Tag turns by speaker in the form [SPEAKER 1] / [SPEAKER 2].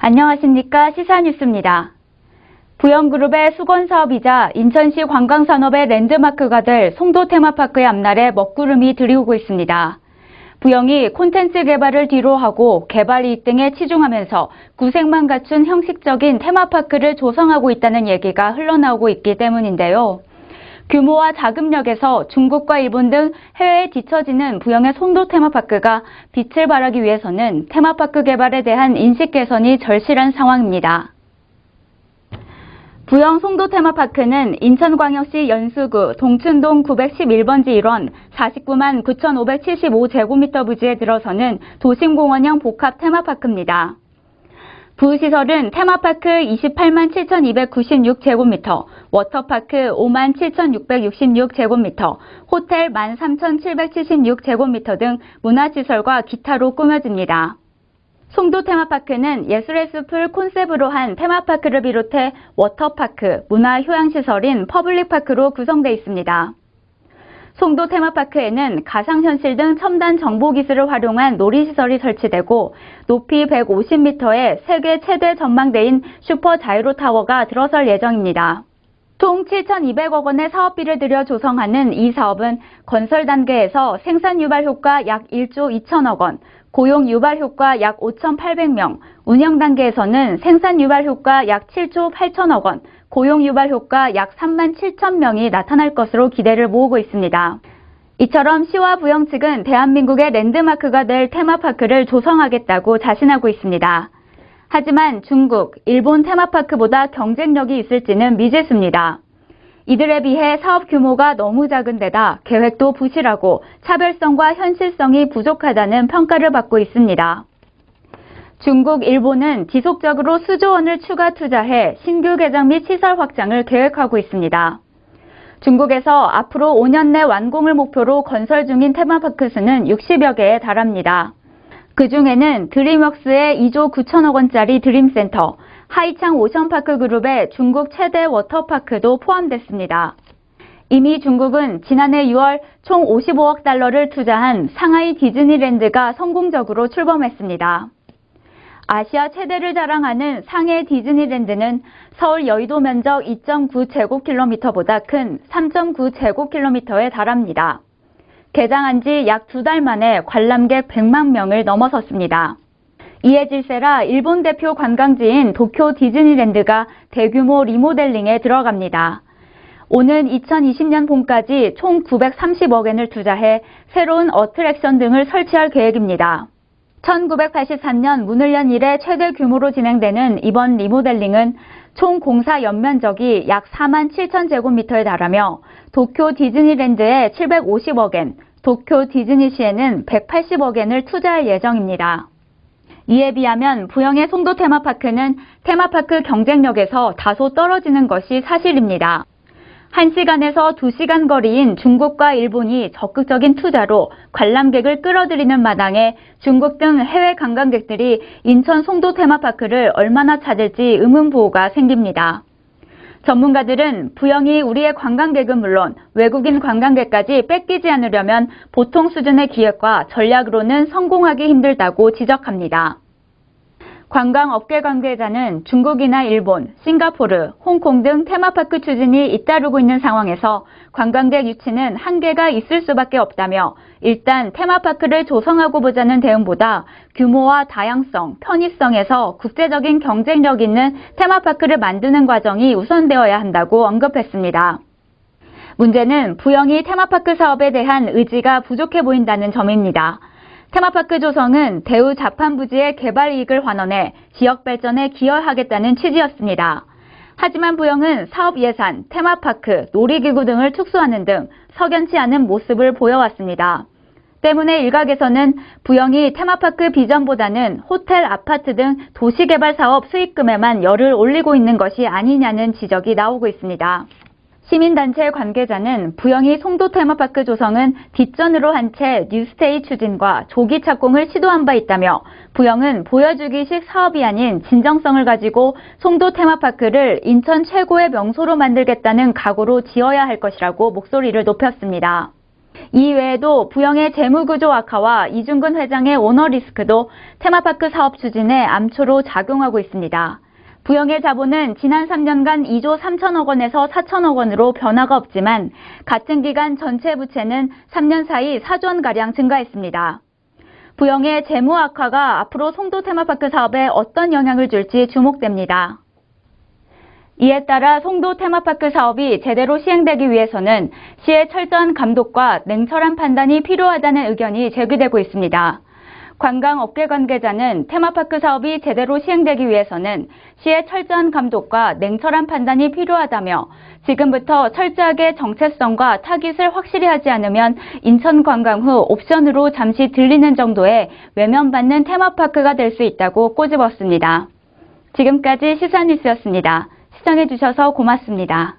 [SPEAKER 1] 안녕하십니까. 시사뉴스입니다. 부영그룹의 수건사업이자 인천시 관광산업의 랜드마크가 될 송도 테마파크의 앞날에 먹구름이 들이오고 있습니다. 부영이 콘텐츠 개발을 뒤로하고 개발 이익 등에 치중하면서 구색만 갖춘 형식적인 테마파크를 조성하고 있다는 얘기가 흘러나오고 있기 때문인데요. 규모와 자금력에서 중국과 일본 등 해외에 뒤처지는 부영의 송도 테마파크가 빛을 발하기 위해서는 테마파크 개발에 대한 인식 개선이 절실한 상황입니다. 부영 송도 테마파크는 인천광역시 연수구 동춘동 911번지 1원 49만 9,575제곱미터 부지에 들어서는 도심공원형 복합 테마파크입니다. 부시설은 테마파크 28만 7,296제곱미터, 워터파크 5만 7,666제곱미터, 호텔 13,776제곱미터 등 문화시설과 기타로 꾸며집니다. 송도 테마파크는 예술의 숲을 콘셉트로 한 테마파크를 비롯해 워터파크, 문화휴양시설인 퍼블릭파크로 구성되어 있습니다. 송도 테마파크에는 가상현실 등 첨단 정보기술을 활용한 놀이시설이 설치되고 높이 150m의 세계 최대 전망대인 슈퍼 자이로타워가 들어설 예정입니다. 총 7,200억 원의 사업비를 들여 조성하는 이 사업은 건설 단계에서 생산 유발 효과 약 1조 2천억 원, 고용 유발 효과 약 5,800명, 운영 단계에서는 생산 유발 효과 약 7조 8천억 원, 고용 유발 효과 약 3만 7천 명이 나타날 것으로 기대를 모으고 있습니다. 이처럼 시와 부영 측은 대한민국의 랜드마크가 될 테마파크를 조성하겠다고 자신하고 있습니다. 하지만 중국, 일본 테마파크보다 경쟁력이 있을지는 미지수입니다. 이들에 비해 사업 규모가 너무 작은 데다 계획도 부실하고 차별성과 현실성이 부족하다는 평가를 받고 있습니다. 중국, 일본은 지속적으로 수조 원을 추가 투자해 신규 개장 및 시설 확장을 계획하고 있습니다. 중국에서 앞으로 5년 내 완공을 목표로 건설 중인 테마파크 수는 60여 개에 달합니다. 그 중에는 드림웍스의 2조 9천억 원짜리 드림센터, 하이창 오션파크 그룹의 중국 최대 워터파크도 포함됐습니다. 이미 중국은 지난해 6월 총 55억 달러를 투자한 상하이 디즈니랜드가 성공적으로 출범했습니다. 아시아 최대를 자랑하는 상해 디즈니랜드는 서울 여의도 면적 2.9제곱킬로미터보다 큰 3.9제곱킬로미터에 달합니다. 개장한 지 약 2달 만에 관람객 100만 명을 넘어섰습니다. 이에 질세라 일본 대표 관광지인 도쿄 디즈니랜드가 대규모 리모델링에 들어갑니다. 오는 2020년 봄까지 총 930억 엔을 투자해 새로운 어트랙션 등을 설치할 계획입니다. 1983년 문을 연 이래 최대 규모로 진행되는 이번 리모델링은 총 공사 연면적이 약 4만 7천 제곱미터에 달하며 도쿄 디즈니랜드에 750억 엔, 도쿄 디즈니시에는 180억 엔을 투자할 예정입니다. 이에 비하면 부영의 송도 테마파크는 테마파크 경쟁력에서 다소 떨어지는 것이 사실입니다. 1시간에서 2시간 거리인 중국과 일본이 적극적인 투자로 관람객을 끌어들이는 마당에 중국 등 해외 관광객들이 인천 송도 테마파크를 얼마나 찾을지 의문부호가 생깁니다. 전문가들은 부영이 우리의 관광객은 물론 외국인 관광객까지 뺏기지 않으려면 보통 수준의 기획과 전략으로는 성공하기 힘들다고 지적합니다. 관광업계 관계자는 중국이나 일본, 싱가포르, 홍콩 등 테마파크 추진이 잇따르고 있는 상황에서 관광객 유치는 한계가 있을 수밖에 없다며 일단 테마파크를 조성하고 보자는 대응보다 규모와 다양성, 편의성에서 국제적인 경쟁력 있는 테마파크를 만드는 과정이 우선되어야 한다고 언급했습니다. 문제는 부영이 테마파크 사업에 대한 의지가 부족해 보인다는 점입니다. 테마파크 조성은 대우 자판 부지의 개발 이익을 환원해 지역 발전에 기여하겠다는 취지였습니다. 하지만 부영은 사업 예산, 테마파크, 놀이기구 등을 축소하는 등 석연치 않은 모습을 보여왔습니다. 때문에 일각에서는 부영이 테마파크 비전보다는 호텔, 아파트 등 도시개발 사업 수익금에만 열을 올리고 있는 것이 아니냐는 지적이 나오고 있습니다. 시민단체 관계자는 부영이 송도 테마파크 조성은 뒷전으로 한 채 뉴스테이 추진과 조기 착공을 시도한 바 있다며 부영은 보여주기식 사업이 아닌 진정성을 가지고 송도 테마파크를 인천 최고의 명소로 만들겠다는 각오로 지어야 할 것이라고 목소리를 높였습니다. 이 외에도 부영의 재무구조 악화와 이중근 회장의 오너 리스크도 테마파크 사업 추진에 암초로 작용하고 있습니다. 부영의 자본은 지난 3년간 2조 3천억 원에서 4천억 원으로 변화가 없지만 같은 기간 전체 부채는 3년 사이 4조 원가량 증가했습니다. 부영의 재무 악화가 앞으로 송도 테마파크 사업에 어떤 영향을 줄지 주목됩니다. 이에 따라 송도 테마파크 사업이 제대로 시행되기 위해서는 시의 철저한 감독과 냉철한 판단이 필요하다는 의견이 제기되고 있습니다. 관광업계 관계자는 테마파크 사업이 제대로 시행되기 위해서는 시의 철저한 감독과 냉철한 판단이 필요하다며 지금부터 철저하게 정체성과 타깃을 확실히 하지 않으면 인천 관광 후 옵션으로 잠시 들리는 정도의 외면받는 테마파크가 될 수 있다고 꼬집었습니다. 지금까지 시사뉴스였습니다. 시청해주셔서 고맙습니다.